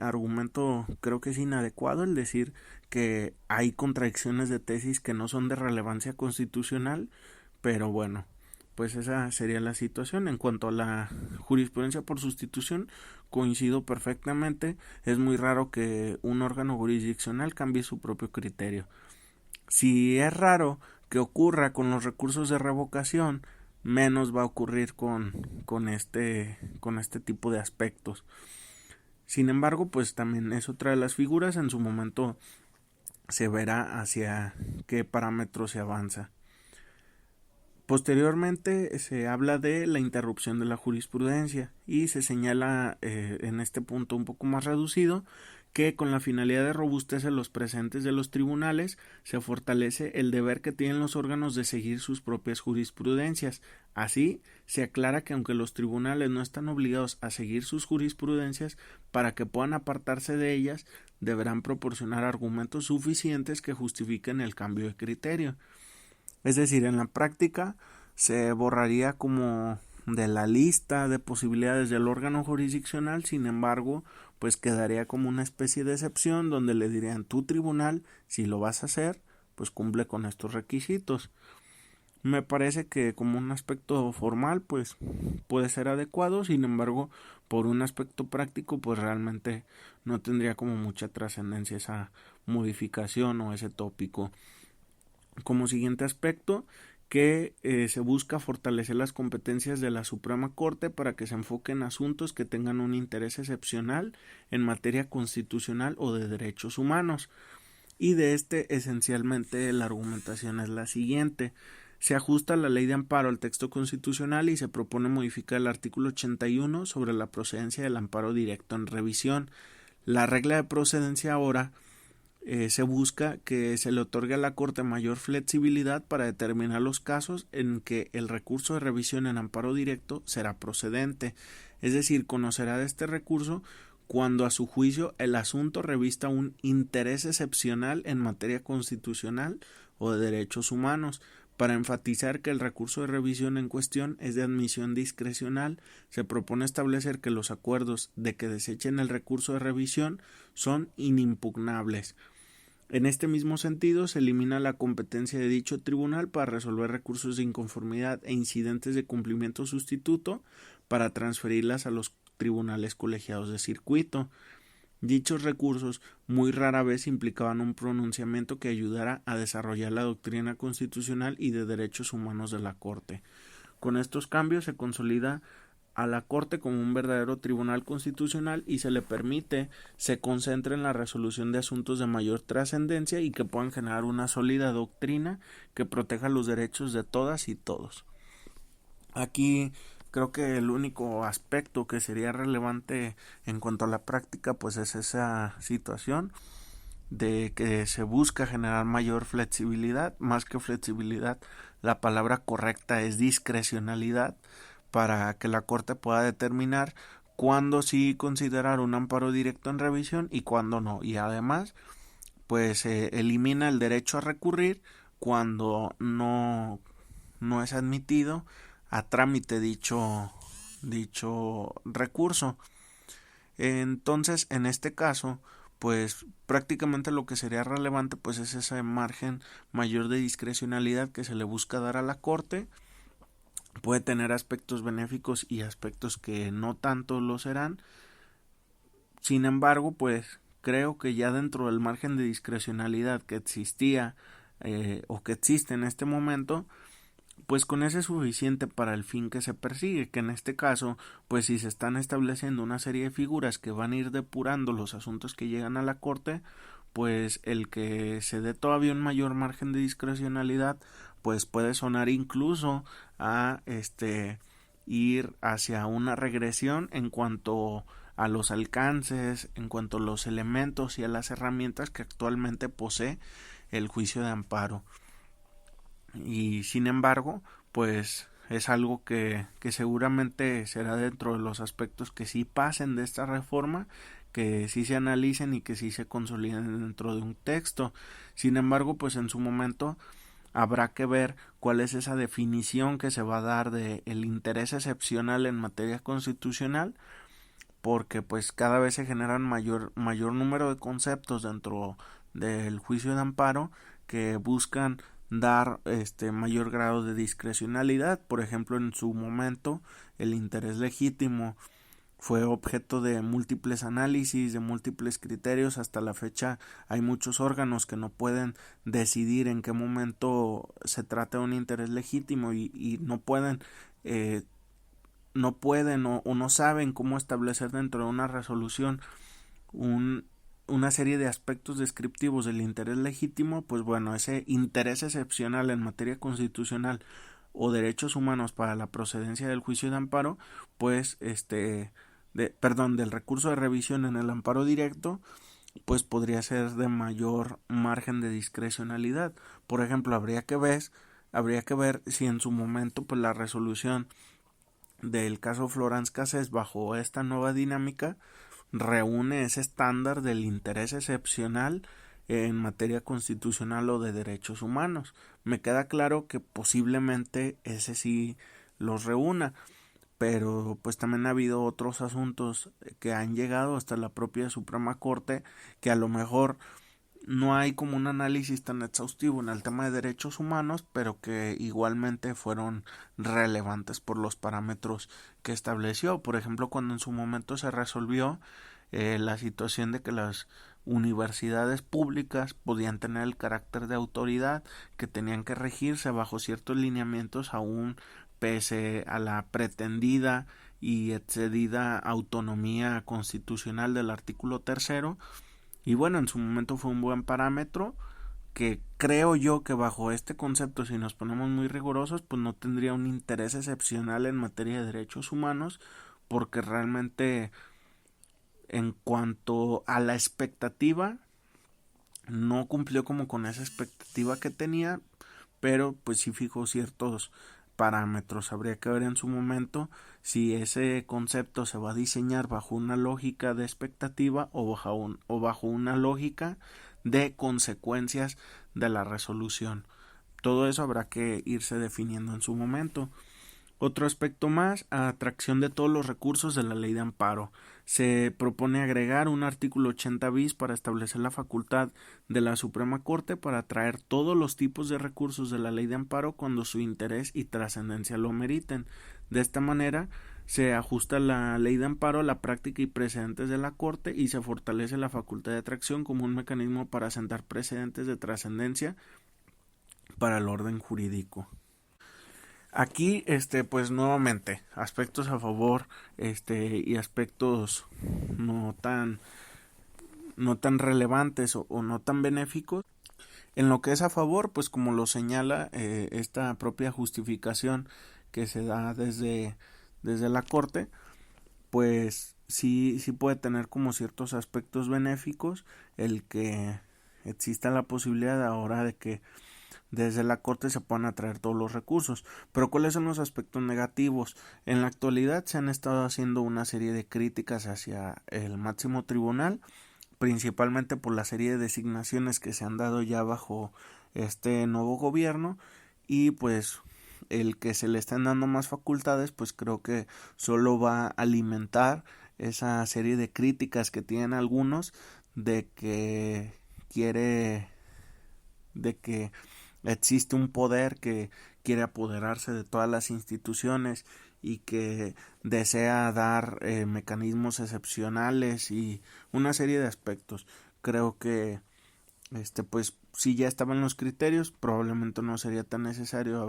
argumento creo que es inadecuado el decir que hay contradicciones de tesis que no son de relevancia constitucional, pero bueno, pues esa sería la situación. En cuanto a la jurisprudencia por sustitución, coincido perfectamente. Es muy raro que un órgano jurisdiccional cambie su propio criterio. Si es raro que ocurra con los recursos de revocación, menos va a ocurrir con este tipo de aspectos. Sin embargo, pues también es otra de las figuras. En su momento se verá hacia qué parámetros se avanza. Posteriormente se habla de la interrupción de la jurisprudencia y se señala en este punto un poco más reducido que con la finalidad de robustecer los presentes de los tribunales se fortalece el deber que tienen los órganos de seguir sus propias jurisprudencias. Así, se aclara que aunque los tribunales no están obligados a seguir sus jurisprudencias, para que puedan apartarse de ellas, deberán proporcionar argumentos suficientes que justifiquen el cambio de criterio. Es decir, en la práctica se borraría como de la lista de posibilidades del órgano jurisdiccional, sin embargo, pues quedaría como una especie de excepción donde le dirían tu tribunal, si lo vas a hacer, pues cumple con estos requisitos. Me parece que como un aspecto formal, pues puede ser adecuado, sin embargo, por un aspecto práctico, pues realmente no tendría como mucha trascendencia esa modificación o ese tópico. Como siguiente aspecto, que se busca fortalecer las competencias de la Suprema Corte para que se enfoquen en asuntos que tengan un interés excepcional en materia constitucional o de derechos humanos. Y de este, esencialmente, la argumentación es la siguiente. Se ajusta la ley de amparo al texto constitucional y se propone modificar el artículo 81 sobre la procedencia del amparo directo en revisión. La regla de procedencia ahora se busca que se le otorgue a la Corte mayor flexibilidad para determinar los casos en que el recurso de revisión en amparo directo será procedente, es decir, conocerá de este recurso cuando a su juicio el asunto revista un interés excepcional en materia constitucional o de derechos humanos. Para enfatizar que el recurso de revisión en cuestión es de admisión discrecional, se propone establecer que los acuerdos de que desechen el recurso de revisión son inimpugnables. En este mismo sentido, se elimina la competencia de dicho tribunal para resolver recursos de inconformidad e incidentes de cumplimiento sustituto para transferirlas a los tribunales colegiados de circuito. Dichos recursos muy rara vez implicaban un pronunciamiento que ayudara a desarrollar la doctrina constitucional y de derechos humanos de la Corte. Con estos cambios se consolida a la Corte como un verdadero tribunal constitucional y se le permite se concentre en la resolución de asuntos de mayor trascendencia y que puedan generar una sólida doctrina que proteja los derechos de todas y todos. Aquí creo que el único aspecto que sería relevante en cuanto a la práctica pues es esa situación de que se busca generar mayor flexibilidad, más que flexibilidad, la palabra correcta es discrecionalidad, para que la Corte pueda determinar cuándo sí considerar un amparo directo en revisión y cuándo no. Y además, pues se elimina el derecho a recurrir cuando no es admitido a trámite dicho recurso. Entonces, en este caso, pues prácticamente lo que sería relevante pues es ese margen mayor de discrecionalidad que se le busca dar a la Corte. Puede tener aspectos benéficos y aspectos que no tanto lo serán. Sin embargo, pues creo que ya dentro del margen de discrecionalidad que existía o que existe en este momento, pues con ese es suficiente para el fin que se persigue, que en este caso, pues si se están estableciendo una serie de figuras que van a ir depurando los asuntos que llegan a la Corte, pues el que se dé todavía un mayor margen de discrecionalidad, pues puede sonar incluso a ir hacia una regresión en cuanto a los alcances, en cuanto a los elementos y a las herramientas que actualmente posee el juicio de amparo. Y sin embargo, pues es algo que seguramente será dentro de los aspectos que sí pasen de esta reforma, que sí se analicen y que sí se consoliden dentro de un texto. Sin embargo, pues en su momento habrá que ver cuál es esa definición que se va a dar de el interés excepcional en materia constitucional, porque pues cada vez se generan mayor número de conceptos dentro del juicio de amparo que buscan dar mayor grado de discrecionalidad. Por ejemplo, en su momento el interés legítimo fue objeto de múltiples análisis, de múltiples criterios. Hasta la fecha hay muchos órganos que no pueden decidir en qué momento se trata de un interés legítimo y no pueden o no saben cómo establecer dentro de una resolución una serie de aspectos descriptivos del interés legítimo. Pues bueno, ese interés excepcional en materia constitucional o derechos humanos para la procedencia del juicio de amparo, pues del recurso de revisión en el amparo directo, pues podría ser de mayor margen de discrecionalidad. Por ejemplo, habría que ver si en su momento pues la resolución del caso Florence Cassés bajo esta nueva dinámica reúne ese estándar del interés excepcional en materia constitucional o de derechos humanos. Me queda claro que posiblemente ese sí los reúna, pero pues también ha habido otros asuntos que han llegado hasta la propia Suprema Corte que a lo mejor no hay como un análisis tan exhaustivo en el tema de derechos humanos, pero que igualmente fueron relevantes por los parámetros que estableció. Por ejemplo, cuando en su momento se resolvió la situación de que las universidades públicas podían tener el carácter de autoridad, que tenían que regirse bajo ciertos lineamientos aún pese a la pretendida y excedida autonomía constitucional del artículo tercero. Y bueno, en su momento fue un buen parámetro que creo yo que bajo este concepto, si nos ponemos muy rigurosos, pues no tendría un interés excepcional en materia de derechos humanos, porque realmente en cuanto a la expectativa, no cumplió como con esa expectativa que tenía, pero pues sí fijó ciertos parámetros. Habría que ver en su momento si ese concepto se va a diseñar bajo una lógica de expectativa o bajo una lógica de consecuencias de la resolución. Todo eso habrá que irse definiendo en su momento. Otro aspecto más, atracción de todos los recursos de la ley de amparo. Se propone agregar un artículo 80 bis para establecer la facultad de la Suprema Corte para atraer todos los tipos de recursos de la ley de amparo cuando su interés y trascendencia lo meriten. De esta manera se ajusta la ley de amparo a la práctica y precedentes de la Corte y se fortalece la facultad de atracción como un mecanismo para sentar precedentes de trascendencia para el orden jurídico. Aquí, pues nuevamente, aspectos a favor, y aspectos no tan, no tan relevantes o no tan benéficos. En lo que es a favor, pues como lo señala esta propia justificación que se da desde la Corte, pues sí puede tener como ciertos aspectos benéficos el que exista la posibilidad ahora de que desde la Corte se puedan atraer todos los recursos. Pero ¿cuáles son los aspectos negativos? En la actualidad se han estado haciendo una serie de críticas hacia el máximo tribunal, principalmente por la serie de designaciones que se han dado ya bajo este nuevo gobierno, y pues el que se le estén dando más facultades pues creo que solo va a alimentar esa serie de críticas que tienen algunos de que existe un poder que quiere apoderarse de todas las instituciones y que desea dar mecanismos excepcionales y una serie de aspectos. Creo que pues si ya estaban los criterios, probablemente no sería tan necesario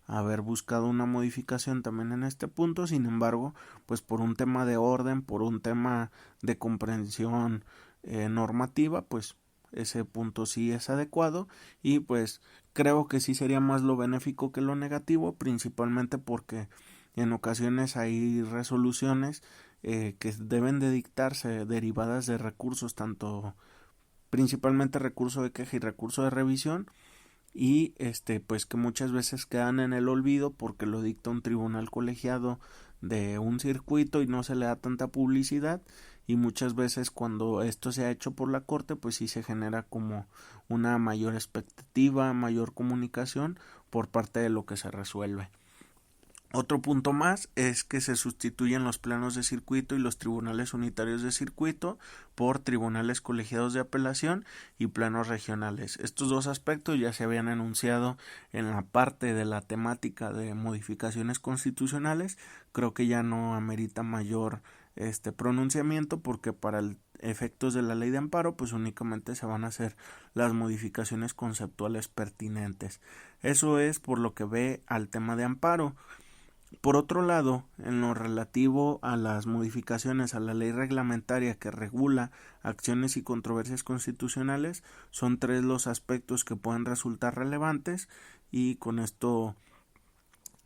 haber buscado una modificación también en este punto. Sin embargo, pues por un tema de orden, por un tema de comprensión normativa, pues ese punto sí es adecuado, y pues creo que sí sería más lo benéfico que lo negativo, principalmente porque en ocasiones hay resoluciones que deben de dictarse derivadas de recursos, tanto principalmente recurso de queja y recurso de revisión, y pues que muchas veces quedan en el olvido porque lo dicta un tribunal colegiado de un circuito y no se le da tanta publicidad, y muchas veces cuando esto se ha hecho por la Corte pues sí se genera como una mayor expectativa, mayor comunicación por parte de lo que se resuelve. Otro punto más es que se sustituyen los plenos de circuito y los tribunales unitarios de circuito por tribunales colegiados de apelación y plenos regionales. Estos dos aspectos ya se habían enunciado en la parte de la temática de modificaciones constitucionales. Creo que ya no amerita mayor pronunciamiento, porque para efectos de la ley de amparo pues únicamente se van a hacer las modificaciones conceptuales pertinentes. Eso es por lo que ve al tema de amparo. Por otro lado, en lo relativo a las modificaciones a la ley reglamentaria que regula acciones y controversias constitucionales, son tres los aspectos que pueden resultar relevantes, y con esto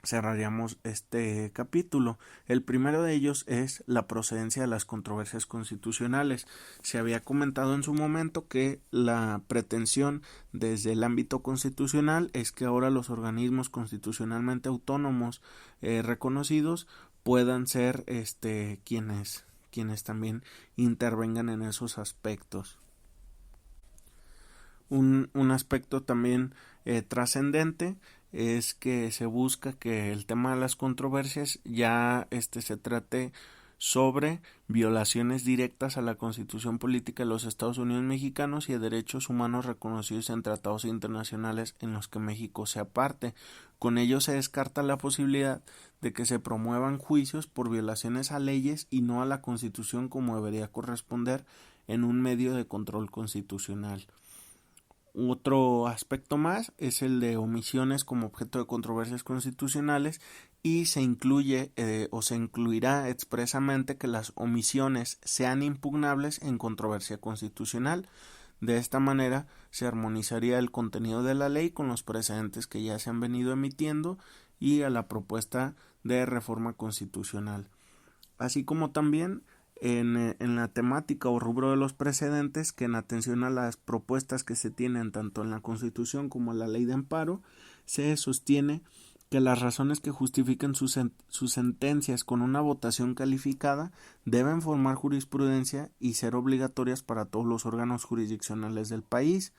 cerraríamos este capítulo. El primero de ellos es la procedencia de las controversias constitucionales. Se había comentado en su momento que la pretensión desde el ámbito constitucional es que ahora los organismos constitucionalmente autónomos reconocidos puedan ser quienes también intervengan en esos aspectos. Un aspecto también trascendente es que se busca que el tema de las controversias ya se trate sobre violaciones directas a la Constitución Política de los Estados Unidos Mexicanos y a derechos humanos reconocidos en tratados internacionales en los que México sea parte. Con ello se descarta la posibilidad de que se promuevan juicios por violaciones a leyes y no a la Constitución, como debería corresponder en un medio de control constitucional. Otro aspecto más es el de omisiones como objeto de controversias constitucionales, y se incluye o se incluirá expresamente que las omisiones sean impugnables en controversia constitucional. De esta manera se armonizaría el contenido de la ley con los precedentes que ya se han venido emitiendo y a la propuesta de reforma constitucional, así como también en la temática o rubro de los precedentes, que en atención a las propuestas que se tienen tanto en la Constitución como en la ley de amparo, se sostiene que las razones que justifiquen sus sentencias con una votación calificada deben formar jurisprudencia y ser obligatorias para todos los órganos jurisdiccionales del país,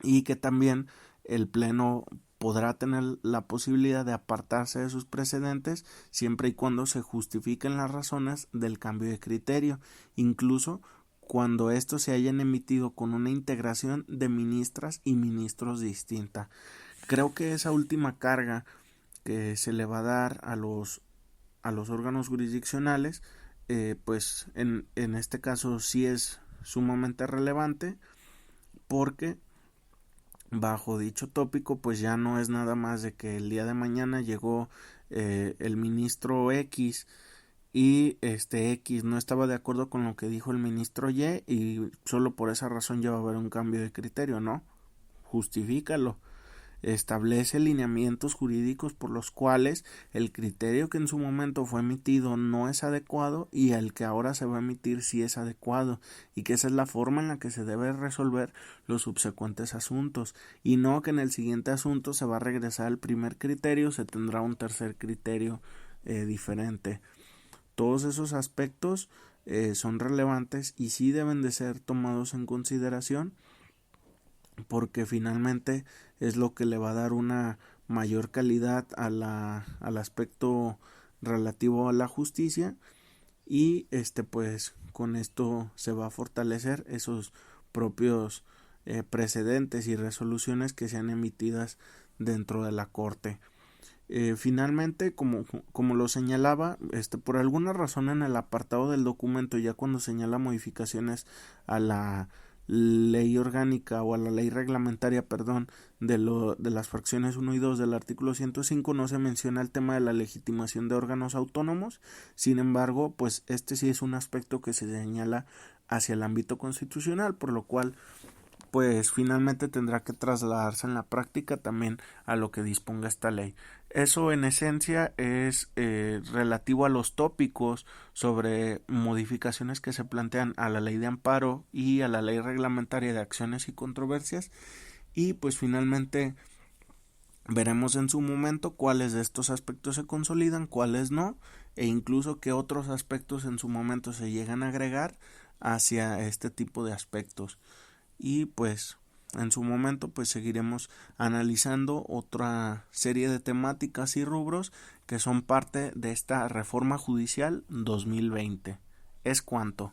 y que también el Pleno podrá tener la posibilidad de apartarse de sus precedentes siempre y cuando se justifiquen las razones del cambio de criterio, incluso cuando estos se hayan emitido con una integración de ministras y ministros distinta. Creo que esa última carga que se le va a dar a los órganos jurisdiccionales, pues en este caso sí es sumamente relevante, porque bajo dicho tópico pues ya no es nada más de que el día de mañana llegó el ministro X y X no estaba de acuerdo con lo que dijo el ministro y solo por esa razón ya va a haber un cambio de criterio. No, justifícalo, establece lineamientos jurídicos por los cuales el criterio que en su momento fue emitido no es adecuado y el que ahora se va a emitir sí es adecuado, y que esa es la forma en la que se debe resolver los subsecuentes asuntos, y no que en el siguiente asunto se va a regresar al primer criterio, se tendrá un tercer criterio diferente. Todos esos aspectos son relevantes y sí deben de ser tomados en consideración, porque finalmente es lo que le va a dar una mayor calidad al aspecto relativo a la justicia, y pues con esto se va a fortalecer esos propios precedentes y resoluciones que sean emitidas dentro de la Corte. Finalmente, como lo señalaba, por alguna razón en el apartado del documento, ya cuando señala modificaciones a la ley orgánica o a la ley reglamentaria, de las fracciones 1 y 2 del artículo 105, no se menciona el tema de la legitimación de órganos autónomos. Sin embargo, pues sí es un aspecto que se señala hacia el ámbito constitucional, por lo cual pues finalmente tendrá que trasladarse en la práctica también a lo que disponga esta ley. Eso en esencia es relativo a los tópicos sobre modificaciones que se plantean a la ley de amparo y a la ley reglamentaria de acciones y controversias, y pues finalmente veremos en su momento cuáles de estos aspectos se consolidan, cuáles no, e incluso qué otros aspectos en su momento se llegan a agregar hacia este tipo de aspectos. Y pues en su momento pues seguiremos analizando otra serie de temáticas y rubros que son parte de esta reforma judicial 2020. Es cuanto.